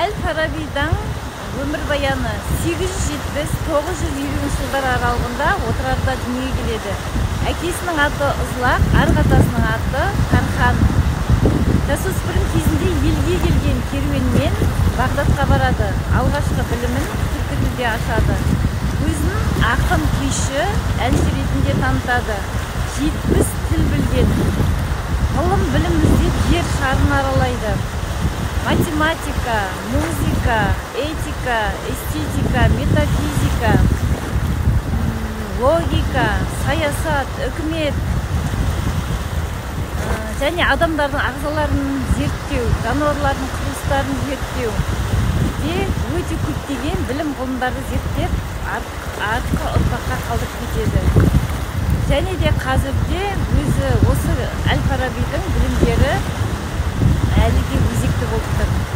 Әл-Фарабидің өмірбаяны 870-920 жылдар аралығында отырарда дүниеге келеді. Әкесінің аты Ызлақ, арғы-атасының аты Тархан. Жасөспірім кезінде елге келген керуенмен Бағдатқа барады. Алғашқы білімін түркі тілде ашады. Өзін ақын, күйші, әнші ретінде танытады. 70 тіл білген. Ғылым білім іздеп жер шарын аралайды. Математика, музыка, этика, эстетика, метафизика, логика, саясат, үкімет және адамдардың ағзаларын зерттеу, жануарлардың құрылыстарын зерттеу де өте көптеген білім ғылымдарды зерттеп артқы ұрпаққа қалдырып кетеді. Және де қазірде өзі осы Әл-Фарабидің білімдері әліге өзекті болып тұр.